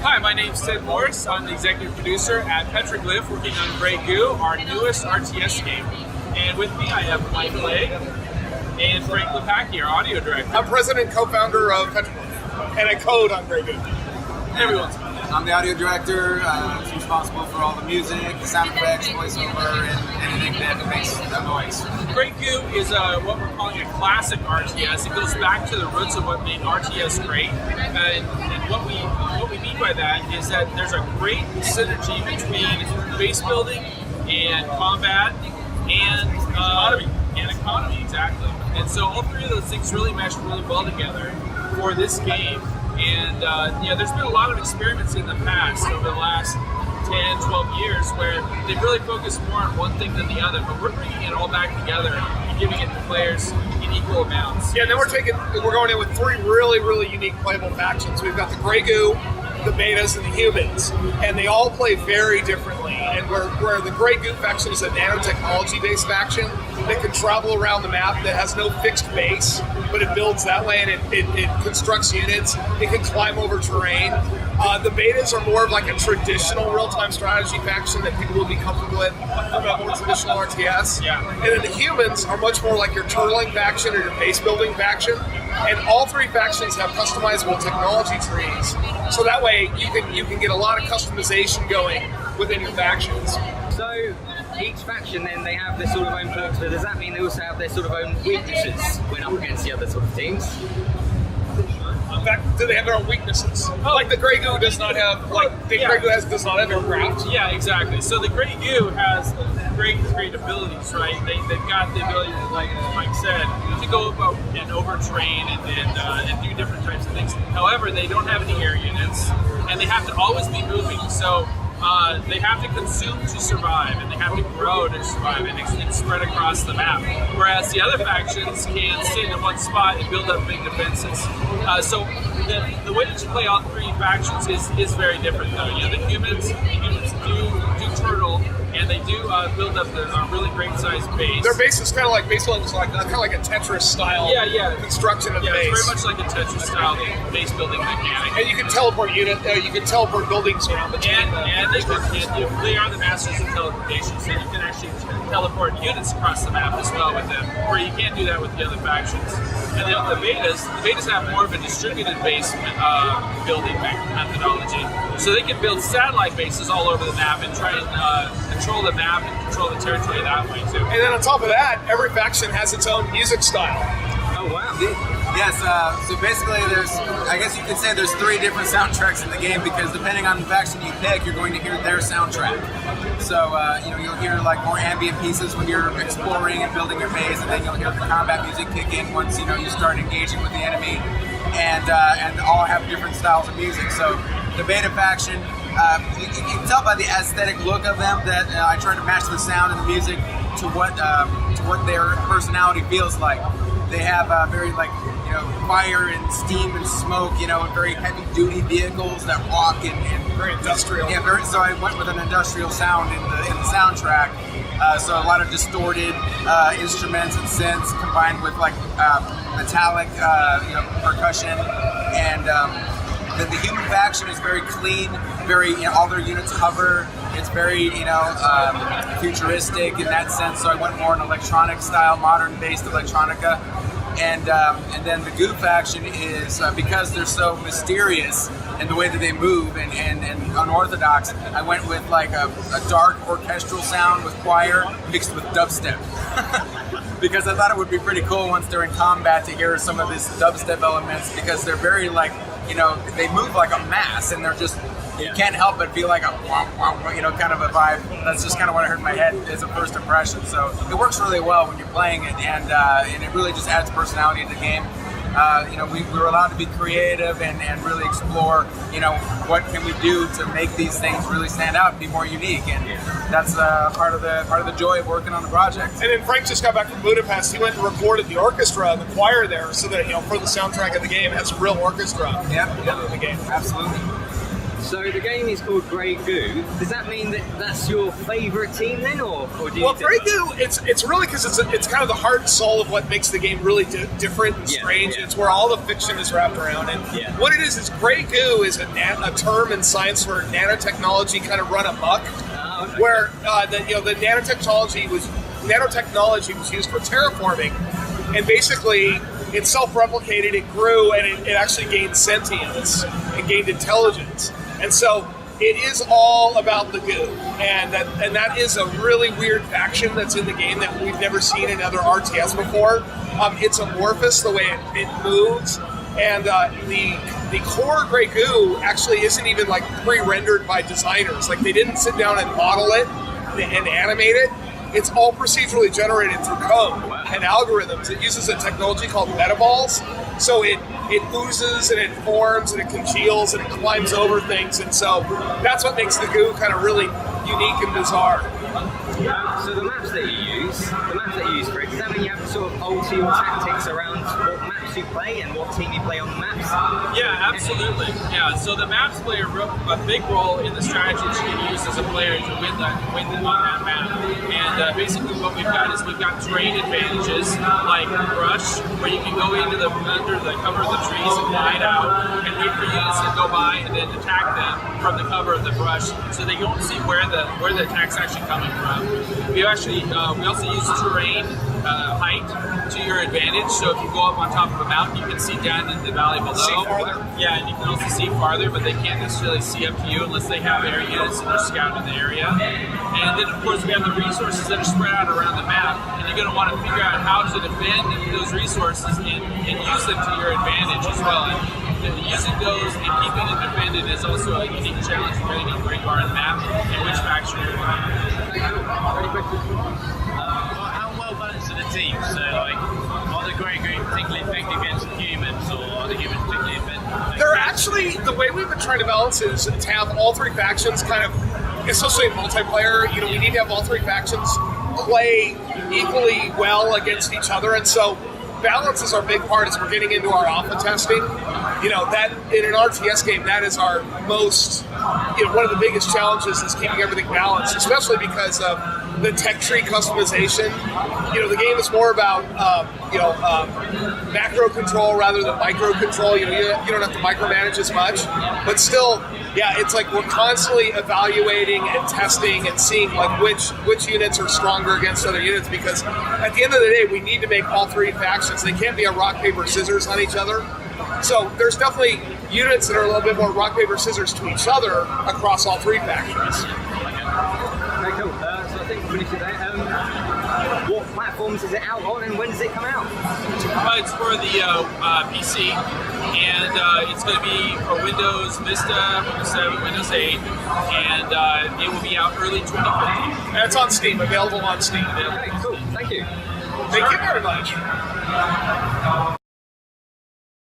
Hi, my name's Ted Morris. I'm the executive producer at Petroglyph, working on Grey Goo, our newest RTS game. And with me, I have Mike Lay and Frank Lepacki, our audio director. I'm president and co-founder of Petroglyph, and I code on Grey Goo. Everyone's I'm the audio director. Who's responsible for all the music, the sound effects, voiceover, and anything that makes a noise. Grey Goo is what we're calling a classic RTS. It goes back to the roots of what made RTS great. And what we mean by that is that there's a great synergy between base building and combat and economy, exactly. And so all three of those things really mesh really well together for this game. And there's been a lot of experiments in the past over the last 10, 12 years where they've really focused more on one thing than the other, but we're bringing it all back together and giving it to players in equal amounts. Yeah, and then we're going in with three really, really unique playable factions. We've got the Grey Goo, the betas, and the humans, and they all play very differently. And where the Grey Goo faction is a nanotechnology-based faction that can travel around the map that has no fixed base, but it builds that way and it constructs units. It can climb over terrain. The betas are more of like a traditional real-time strategy faction that people will be comfortable with from a more traditional RTS. Yeah. And then the humans are much more like your turtling faction or your base building faction. And all three factions have customizable technology trees. So that way you can get a lot of customization going within your factions. So each faction then they have their sort of own perks, but does that mean they also have their sort of own weaknesses when up against the other sort of teams? In fact, do they have their own weaknesses? Like the Grey Goo does not have, Grey Goo does not have aircraft. Yeah, exactly. So the Grey Goo has great abilities, right? They've got the ability, like Mike said, to go up and over terrain and do different types of things. However, they don't have any air units, and they have to always be moving. So they have to consume to survive, and they have to grow to survive, and it's spread across the map. Whereas the other factions can sit in one spot and build up big defenses. So the way that you play all three factions is very different, though. The humans do turtle, and they do build up a really great sized base. Their base is kind of like base building is kind of like a Tetris style construction of the base. It's very much like a Tetris style base building mechanic. And you can teleport buildings around the team. And they are the masters of teleportation, so you can actually teleport units across the map as well with them, where you can't do that with the other factions. And the betas have more of a distributed base building methodology, so they can build satellite bases all over the map and try and control the map and control the territory that way too. And then on top of that, every faction has its own music style. Oh wow. Yes, so basically I guess you could say there's three different soundtracks in the game because depending on the faction you pick, you're going to hear their soundtrack. So, you'll hear like more ambient pieces when you're exploring and building your base, and then you'll hear the combat music kick in once, you start engaging with the enemy, and all have different styles of music. So the beta faction, you can tell by the aesthetic look of them that I try to match the sound and the music to what their personality feels like. They have very fire and steam and smoke, and very heavy duty vehicles that walk and Very industrial. Yeah, so I went with an industrial sound in the soundtrack. So a lot of distorted instruments and synths combined with metallic percussion, and the human faction is very clean. Very, all their units hover. It's very, futuristic in that sense. So I went more an electronic style, modern-based electronica. And then the Goo faction is because they're so mysterious in the way that they move and unorthodox. I went with a dark orchestral sound with choir mixed with dubstep. Because I thought it would be pretty cool once they're in combat to hear some of these dubstep elements, because they're very they move like a mass, and they're just, you can't help but feel like a womp womp, kind of a vibe. That's just kind of what I heard in my head as a first impression. So it works really well when you're playing it, and it really just adds personality to the game. We were allowed to be creative and really explore, what can we do to make these things really stand out and be more unique, and that's part of the joy of working on the project. And then Frank just got back from Budapest. He went and recorded the orchestra and the choir there, so that for the soundtrack of the game, it has a real orchestra. Yeah, in the game. Absolutely. So the game is called Grey Goo. Does that mean that that's your favourite team then, or do you? Well, Grey Goo, it's really because it's kind of the heart and soul of what makes the game really different and strange. Yeah. It's where all the fiction is wrapped around. And what it is Grey Goo is a term in science for nanotechnology kind of run amok, where the nanotechnology was used for terraforming, and basically it self-replicated, it grew, and it actually gained sentience and gained intelligence. And so it is all about the goo, and that is a really weird faction that's in the game that we've never seen in other RTS before. It's amorphous the way it moves, and the core Grey Goo actually isn't even like pre-rendered by designers. Like they didn't sit down and model it and animate it. It's all procedurally generated through code and algorithms. It uses a technology called metaballs. So it oozes and it forms and it congeals and it climbs over things. And so that's what makes the goo kind of really unique and bizarre. So the maps that you use for it, does that mean you have to sort of alter your tactics around what maps you play and what team you play on the maps? Yeah, absolutely. Yeah, so the maps play a big role in the strategies you can use as a player to win on that map. And basically what we've got is we've got terrain advantages like brush, where you can go under the cover of the trees and hide out and wait for units to go by and then attack them from the cover of the brush, so they don't see where the attack's actually coming from. We also use terrain height to your advantage. So if you go up on top of a mountain, you can see down in the valley below. See farther. Yeah, and you can also see farther, but they can't necessarily see up to you unless they have air units and they're scouting the area. And then, of course, we have the resources that are spread out around the map, and you're going to want to figure out how to defend those resources and use them to your advantage as well. And using those and keeping it defended is also a unique challenge depending on where you are on the map and which faction you're playing. How well balanced are the teams? So, like, are the Grey Goo particularly effective against humans, or are the humans particularly effective? They're actually, the way we've been trying to balance is to have all three factions kind of, especially in multiplayer, we need to have all three factions play equally well against each other. And so balance is our big part as we're getting into our alpha testing. That in an RTS game, that is our most, one of the biggest challenges is keeping everything balanced, especially because of the tech tree customization. The game is more about, macro control rather than micro control. You don't have to micromanage as much, but still, it's like we're constantly evaluating and testing and seeing like which units are stronger against other units, because at the end of the day, we need to make all three factions. They can't be a rock, paper, scissors on each other. So there's definitely units that are a little bit more rock, paper, scissors to each other across all three factions. Okay, cool. So I think we're finished today. What platforms is it out on, and when does it come out? It's for the PC, and it's going to be for Windows Vista, Windows 7, Windows 8, and it will be out early 2015. And it's on Steam, available on Steam. Okay, cool. Thank you. Thank you very much.